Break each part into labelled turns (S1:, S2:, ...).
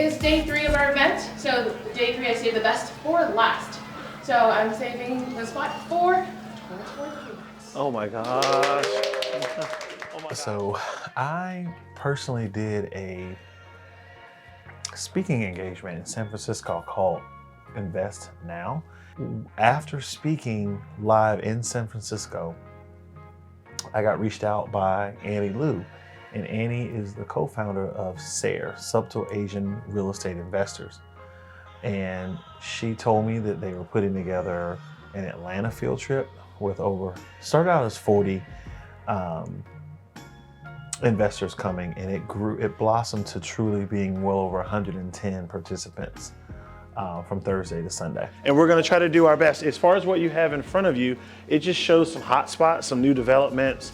S1: today is day 3 of our event. So day 3, I saved the best for last. So I'm saving the spot for Torrence Ford.
S2: Oh my gosh. Oh my gosh.
S3: So I personally did a speaking engagement in San Francisco called Invest Now. After speaking live in San Francisco, I got reached out by Annie Liu, and Annie is the co-founder of SARE, Subtle Asian Real Estate Investors. And she told me that they were putting together an Atlanta field trip with started out as 40 investors coming, and it blossomed to truly being well over 110 participants from Thursday to Sunday.
S2: And we're gonna try to do our best. As far as what you have in front of you, it just shows some hot spots, some new developments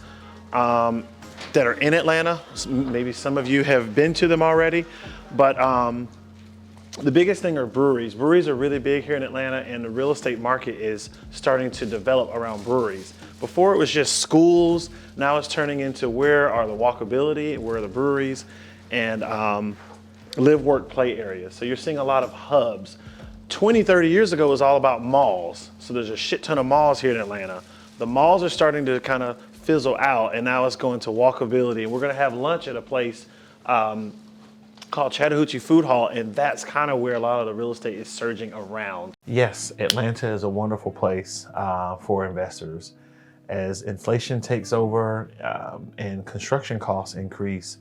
S2: that are in Atlanta. Maybe some of you have been to them already, but the biggest thing are breweries. Breweries are really big here in Atlanta, and the real estate market is starting to develop around breweries. Before it was just schools, now it's turning into where are the walkability, where are the breweries, and live, work, play areas. So you're seeing a lot of hubs. 20, 30 years ago, it was all about malls. So there's a shit ton of malls here in Atlanta. The malls are starting to kind of fizzle out, and now it's going to walkability. And we're gonna have lunch at a place called Chattahoochee Food Hall, and that's kind of where a lot of the real estate is surging around.
S3: Yes, Atlanta is a wonderful place for investors. As inflation takes over and construction costs increase,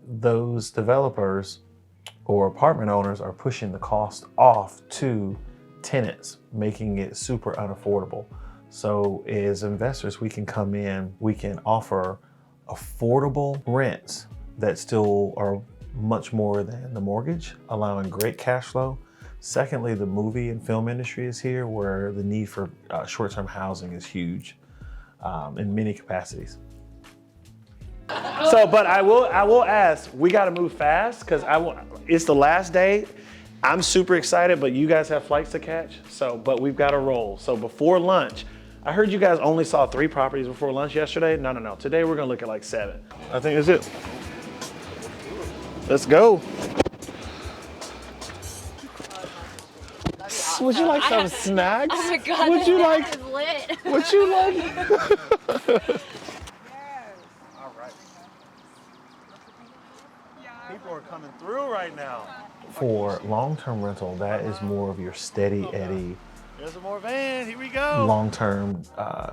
S3: those developers or apartment owners are pushing the cost off to tenants, making it super unaffordable. So as investors, we can come in, we can offer affordable rents that still are much more than the mortgage, allowing great cash flow. Secondly, the movie and film industry is here, where the need for short-term housing is huge in many capacities.
S2: So, but I will ask, we got to move fast because it's the last day. I'm super excited, but you guys have flights to catch. So, but we've got to roll. So before lunch, I heard you guys only saw 3 properties before lunch yesterday. No. Today we're gonna look at like 7. I think that's it. Let's go. Would you like some snacks?
S4: Oh my God,
S2: Would you like?
S4: is lit.
S2: Would you like? All right. People are coming through right now.
S3: For long-term rental, that is more of your steady Eddie.
S2: There's a more van, here we go.
S3: Long-term,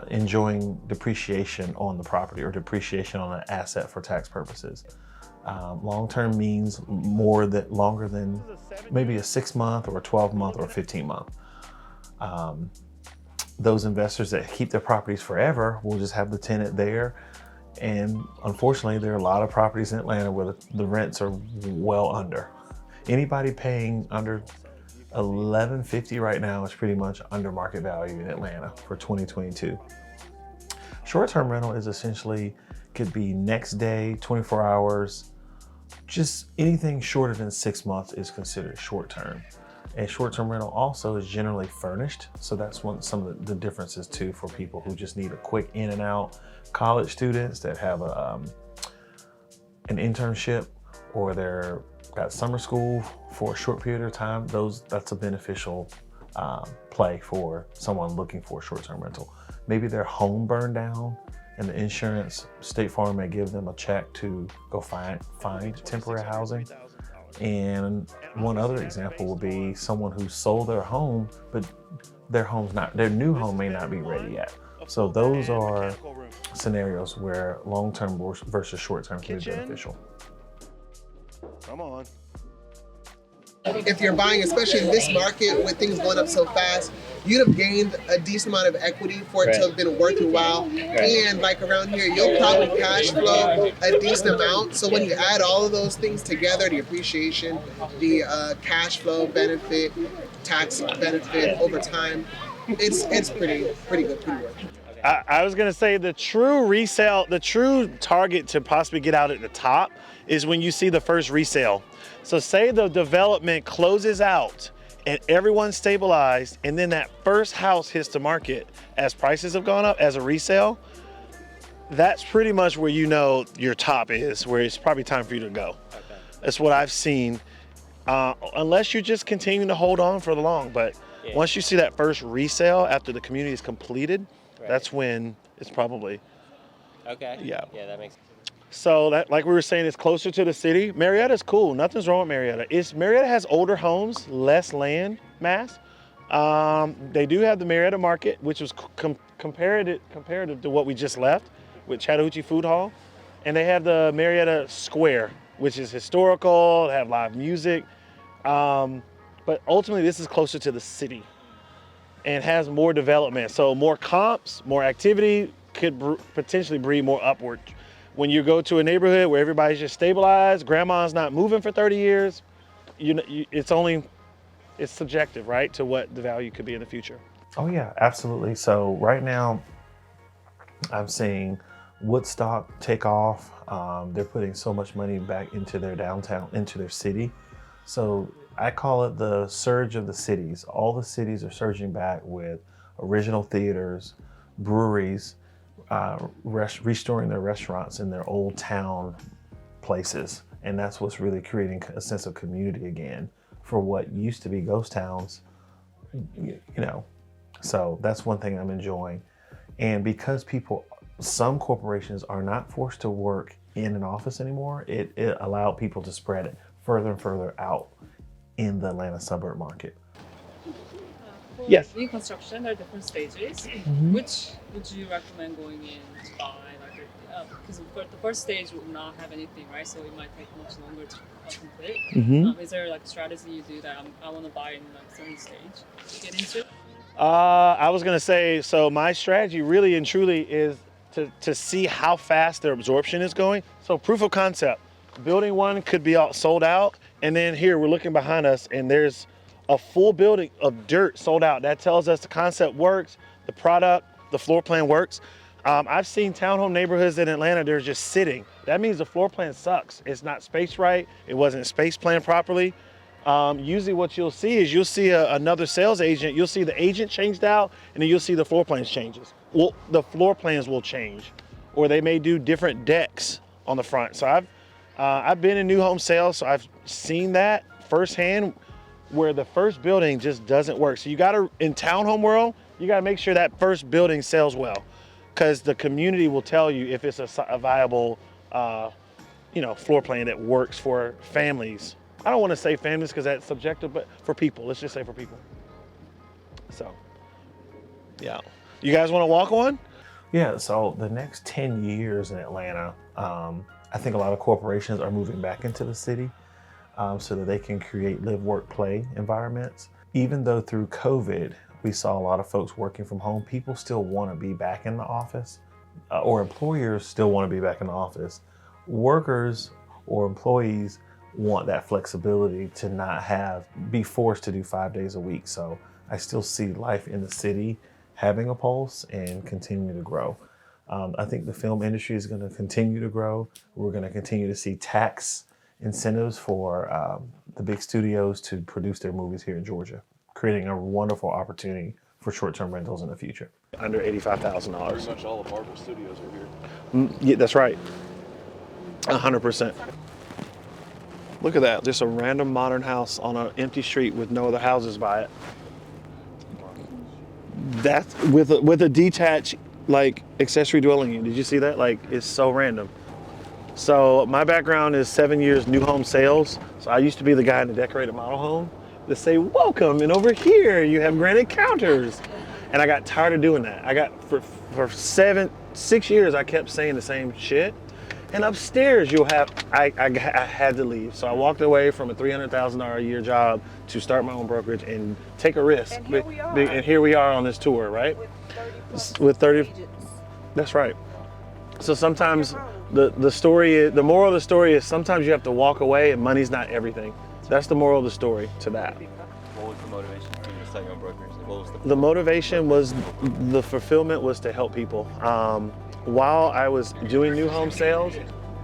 S3: enjoying depreciation on the property or depreciation on an asset for tax purposes. Long-term means longer than maybe a 6-month or a 12-month or a 15-month. Those investors that keep their properties forever will just have the tenant there. And unfortunately, there are a lot of properties in Atlanta where the rents are well under. Anybody paying under $11.50 right now is pretty much under market value in Atlanta for 2022. Short-term rental is essentially, could be next day, 24 hours, just anything shorter than 6 months is considered short-term. And short-term rental also is generally furnished. So that's some of the differences too for people who just need a quick in and out. College students that have an internship, or they're got summer school for a short period of time, that's a beneficial play for someone looking for a short-term rental. Maybe their home burned down and the insurance, State Farm may give them a check to go find temporary housing. And one other example would be someone who sold their home, but their new home may not be ready yet. So those are scenarios where long-term versus short-term can be beneficial.
S2: Come on.
S5: If you're buying, especially in this market with things going up so fast, you'd have gained a decent amount of equity for it to have been worth your while. And like around here, you'll probably cash flow a decent amount. So when you add all of those things together, the appreciation, the cash flow benefit, tax benefit over time, it's pretty good, pretty worth it.
S2: I was gonna say the true target to possibly get out at the top is when you see the first resale. So say the development closes out and everyone's stabilized, and then that first house hits the market as prices have gone up as a resale, that's pretty much where you know your top is, where it's probably time for you to go. Okay. That's what I've seen unless you're just continuing to hold on for the long. But once you see that first resale after the community is completed, that's when it's probably.
S4: Okay.
S2: Yeah.
S4: Yeah, that makes sense.
S2: So that, like we were saying, it's closer to the city. Marietta's cool. Nothing's wrong with Marietta. Marietta has older homes, less land mass. They do have the Marietta Market, which was comparative to what we just left with Chattahoochee Food Hall. And they have the Marietta Square, which is historical, they have live music. But ultimately, this is closer to the city and has more development. So more comps, more activity could potentially breed more upward. When you go to a neighborhood where everybody's just stabilized, grandma's not moving for 30 years, it's subjective, right, to what the value could be in the future.
S3: Oh yeah, absolutely. So right now, I'm seeing Woodstock take off. They're putting so much money back into their downtown, into their city. So I call it the surge of the cities. All the cities are surging back with original theaters, breweries, restoring their restaurants in their old town places. And that's what's really creating a sense of community again for what used to be ghost towns, So that's one thing I'm enjoying. And because some corporations are not forced to work in an office anymore, it allowed people to spread it further and further out in the Atlanta suburb market.
S6: For
S2: Yes.
S6: new construction, there are different stages. Which would you recommend going in to buy? Because the first stage will not have anything, right? So it might take much longer to complete. Is there like a strategy you do that I want to buy in like certain stage to get into?
S2: I was gonna say, so my strategy really and truly is to see how fast their absorption is going. So proof of concept, building one could be sold out, and then here we're looking behind us and there's a full building of dirt sold out. That tells us the concept works, the product, the floor plan works. I've seen townhome neighborhoods in Atlanta, they're just sitting. That means the floor plan sucks. It's not spaced right, it wasn't space planned properly. Usually what you'll see is you'll see another sales agent, you'll see the agent changed out, and then you'll see the floor plans changes. Well, the floor plans will change, or they may do different decks on the front. So I've been in new home sales, so I've seen that firsthand where the first building just doesn't work. So in townhome world, you gotta make sure that first building sells well, because the community will tell you if it's a viable floor plan that works for families. I don't want to say families because that's subjective, but for people, let's just say for people. So, yeah. You guys want to walk on?
S3: Yeah, so the next 10 years in Atlanta, I think a lot of corporations are moving back into the city so that they can create live, work, play environments. Even though through COVID, we saw a lot of folks working from home, people still want to be back in the office, or employers still want to be back in the office. Workers or employees want that flexibility to not be forced to do 5 days a week. So I still see life in the city having a pulse and continue to grow. I think the film industry is going to continue to grow. We're going to continue to see tax incentives for the big studios to produce their movies here in Georgia, creating a wonderful opportunity for short-term rentals in the future.
S2: Under $85,000.
S7: Pretty much all of Marvel Studios are here.
S2: Yeah, that's right. 100%. Look at that, just a random modern house on an empty street with no other houses by it. That's with a detached accessory dwelling unit. Did you see that? It's so random. So my background is 7 years new home sales. So I used to be the guy in the decorated model home to say, welcome, and over here you have granite counters. And I got tired of doing that. For 6 years, I kept saying the same shit. And upstairs I had to leave. So I walked away from a $300,000 a year job to start my own brokerage and take a risk.
S8: And here we are.
S2: And here we are on this tour, right? With 30. That's right. So sometimes the moral of the story is sometimes you have to walk away and money's not everything. That's the moral of the story to that.
S4: What was the motivation for you to start your own brokerage? What was
S2: The motivation was, the fulfillment was to help people. While I was doing new home sales,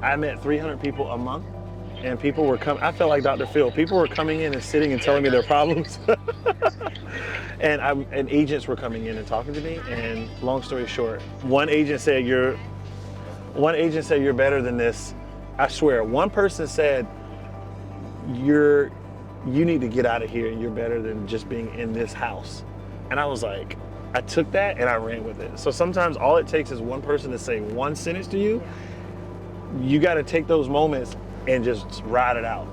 S2: I met 300 people a month, and people were coming. I felt like Dr. Phil. People were coming in and sitting and telling me their problems, and agents were coming in and talking to me. And long story short, one agent said you're better than this. I swear, one person said you need to get out of here and you're better than just being in this house. And I was like, I took that and I ran with it. So sometimes all it takes is one person to say one sentence to you. You got to take those moments and just ride it out.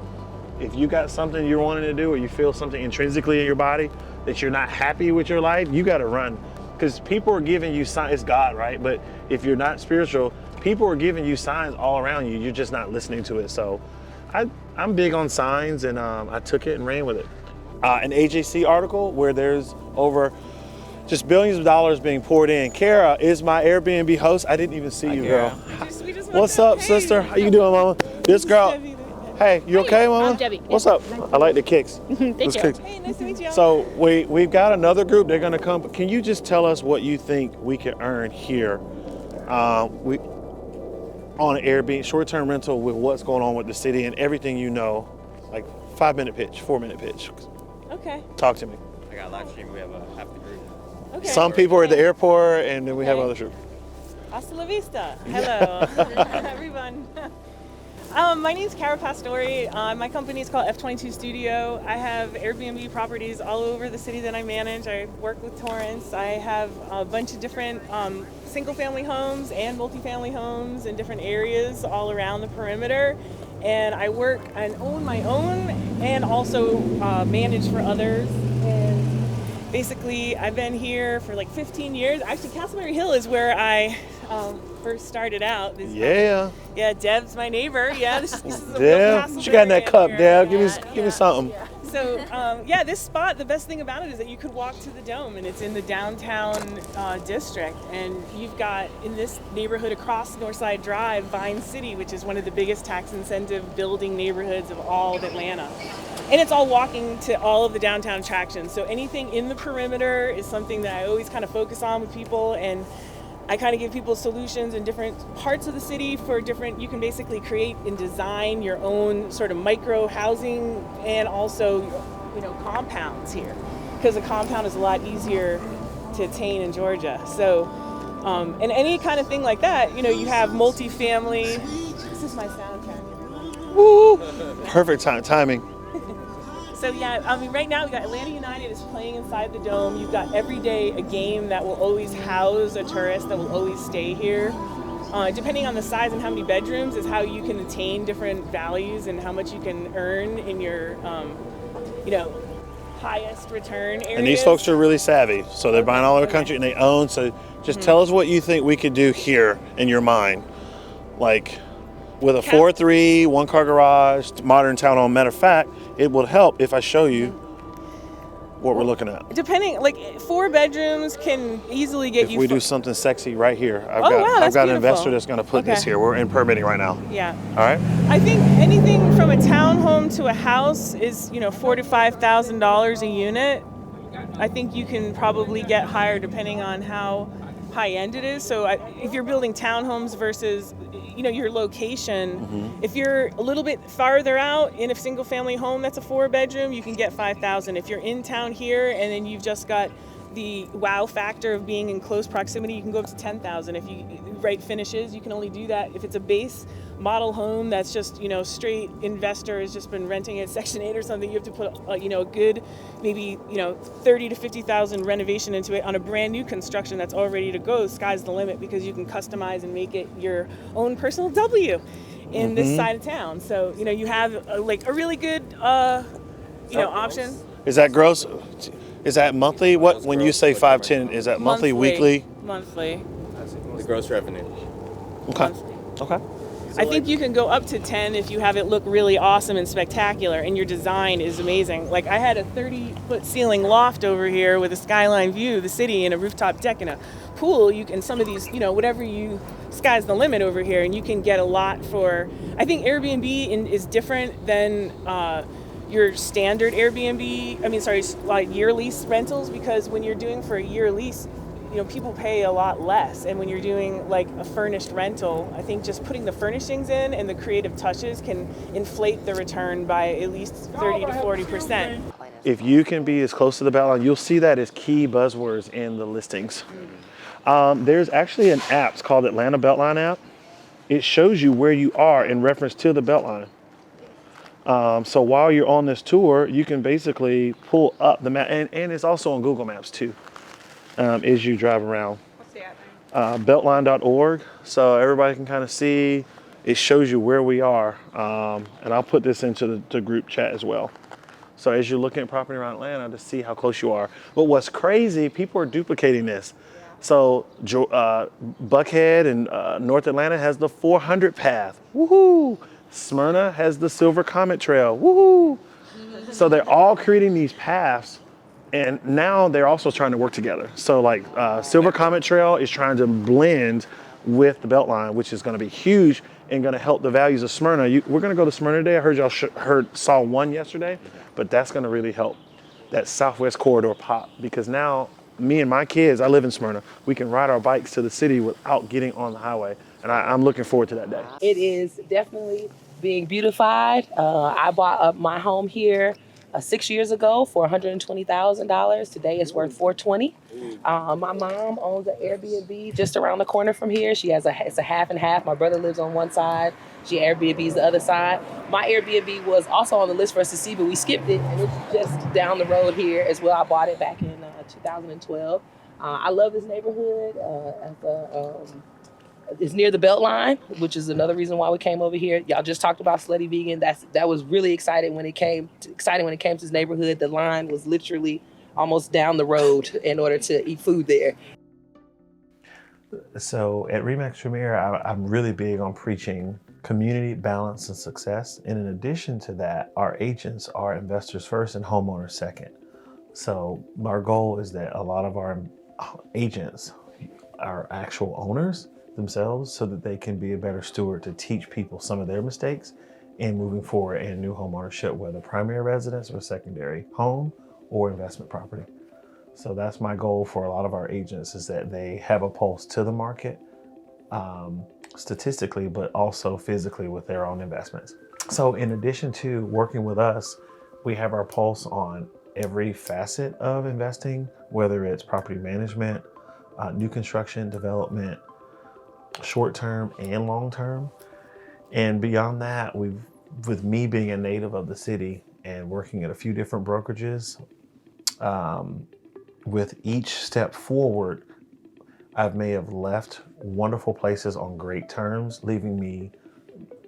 S2: If you got something you're wanting to do or you feel something intrinsically in your body that you're not happy with your life, you got to run. Because people are giving you signs, it's God, right? But if you're not spiritual, people are giving you signs all around you. You're just not listening to it. So I'm big on signs, and I took it and ran with it. An AJC article where there's over just billions of dollars being poured in. Kara is my Airbnb host. I didn't even see you, girl. What's up, sister? How you doing, mama? This girl. Hey, you okay, mama?
S8: I'm Debbie.
S2: What's up? I like the kicks.
S8: Thank you.
S2: Kicks.
S8: Hey, nice to meet you.
S2: So we've got another group. They're gonna come. Can you just tell us what you think we can earn here? We on an Airbnb short-term rental with what's going on with the city and everything you know, like 5-minute pitch, 4-minute pitch.
S8: Okay.
S2: Talk to me.
S4: I got a live stream. We have half the group.
S8: Okay.
S2: Some people are at the airport, and then we have
S8: Okay.
S2: other groups.
S8: Hasta la vista. Hello, everyone. My name's Kara Pastori. My company is called F22 Studio. I have Airbnb properties all over the city that I manage. I work with Torrence. I have a bunch of different single-family homes and multifamily homes in different areas all around the perimeter. And I work and own my own and also manage for others. And basically, I've been here for like 15 years. Actually, Castleberry Hill is where I first started out.
S2: Yeah.
S8: Yeah, Deb's my neighbor. Yeah, this is a real
S2: Deb, what you got in that
S8: Castleberry
S2: cup,
S8: here.
S2: Deb?
S8: Yeah,
S2: Give me something.
S8: So, this spot, the best thing about it is that you could walk to the Dome, and it's in the downtown district. And you've got, in this neighborhood across Northside Drive, Vine City, which is one of the biggest tax incentive building neighborhoods of all of Atlanta. And it's all walking to all of the downtown attractions. So anything in the perimeter is something that I always kind of focus on with people, and I kind of give people solutions in different parts of the city for different, you can basically create and design your own sort of micro housing and also, compounds here. Because a compound is a lot easier to attain in Georgia. So, and any kind of thing like that, you have multifamily. This is my sound camera.
S2: Woo! Perfect timing.
S8: So right now we got Atlanta United is playing inside the Dome. You've got every day a game that will always house a tourist that will always stay here. Depending on the size and how many bedrooms is how you can attain different values and how much you can earn in your, highest return areas.
S2: And these folks are really savvy, so they're buying all over the country and they own. So just tell us what you think we could do here in your mind, like with a 4-3, 1-car garage, modern townhome. Matter of fact, it will help if I show you what we're looking at.
S8: Depending, 4 bedrooms can easily get you.
S2: If we do something sexy right here, I've
S8: that's
S2: got an
S8: beautiful.
S2: investor that's going to put this here. We're in permitting right now.
S8: Yeah.
S2: All right.
S8: I think anything from a townhome to a house is, $4,000 to $5,000 a unit. I think you can probably get higher depending on how high end it is. So if you're building townhomes versus, your location, if you're a little bit farther out in a single family home that's a 4-bedroom, you can get 5,000. If you're in town here and then you've just got the wow factor of being in close proximity, you can go up to 10,000. If you write finishes, you can only do that if it's a base model home that's just, straight investor has just been renting it Section 8 or something. You have to put, a good, maybe, 30 to 50,000 renovation into it. On a brand new construction that's all ready to go, sky's the limit because you can customize and make it your own personal W in this side of town. So, you have a really good, option.
S2: Is that gross? Is that monthly? What when you say 510? Is that monthly, weekly?
S8: Monthly.
S4: The gross revenue.
S2: Okay.
S8: Monthly.
S2: Okay.
S8: I think you can go up to 10 if you have it look really awesome and spectacular and your design is amazing. Like I had a 30-foot ceiling loft over here with a skyline view of the city and a rooftop deck and a pool. You can, some of these, sky's the limit over here and you can get a lot for, I think Airbnb is different than your standard Airbnb, year lease rentals, because when you're doing for a year lease, people pay a lot less. And when you're doing a furnished rental, I think just putting the furnishings in and the creative touches can inflate the return by at least 30 to 40%.
S2: If you can be as close to the Beltline, you'll see that as key buzzwords in the listings. There's actually an app, it's called Atlanta Beltline app. It shows you where you are in reference to the Beltline. So while you're on this tour, you can basically pull up the map, and it's also on Google Maps too, as you drive around.
S8: What's the app name?
S2: Beltline.org, so everybody can kind of see. It shows you where we are, and I'll put this into the group chat as well. So as you're looking at property around Atlanta to see how close you are. But what's crazy, people are duplicating this. So Buckhead and North Atlanta has the 400 path. Woohoo! Smyrna has the Silver Comet Trail. Woohoo! So they're all creating these paths, and now they're also trying to work together. So like Silver Comet Trail is trying to blend with the Beltline, which is going to be huge and going to help the values of Smyrna. We're going to go to Smyrna today. I heard y'all saw one yesterday, but that's going to really help that Southwest corridor pop, because now me and my kids, I live in Smyrna, we can ride our bikes to the city without getting on the highway. And I'm looking forward to that day.
S9: It is definitely being beautified. I bought up my home here 6 years ago for $120,000. Today it's worth $420,000. My mom owns an Airbnb just around the corner from here. It's a half and half. My brother lives on one side. She Airbnb's the other side. My Airbnb was also on the list for us to see, but we skipped it, and it's just down the road here as well. I bought it back in 2012. I love this neighborhood. It's near the Beltline, which is another reason why we came over here. Y'all just talked about Slutty Vegan. That was really exciting when it came to this neighborhood. The line was literally almost down the road in order to eat food there.
S3: So at Remax Premier, I'm really big on preaching community, balance, and success. And in addition to that, our agents are investors first and homeowners second. So our goal is that a lot of our agents are actual owners themselves, so that they can be a better steward to teach people some of their mistakes in moving forward in new home ownership, whether primary residence or secondary home or investment property. So that's my goal for a lot of our agents, is that they have a pulse to the market, statistically, but also physically with their own investments. So in addition to working with us, we have our pulse on every facet of investing, whether it's property management, new construction, development, short-term and long-term. And beyond that, with me being a native of the city and working at a few different brokerages, with each step forward, I may have left wonderful places on great terms, leaving me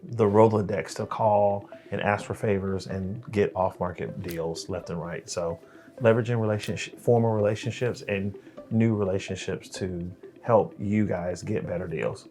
S3: the Rolodex to call and ask for favors and get off-market deals left and right. So leveraging former relationships and new relationships to help you guys get better deals.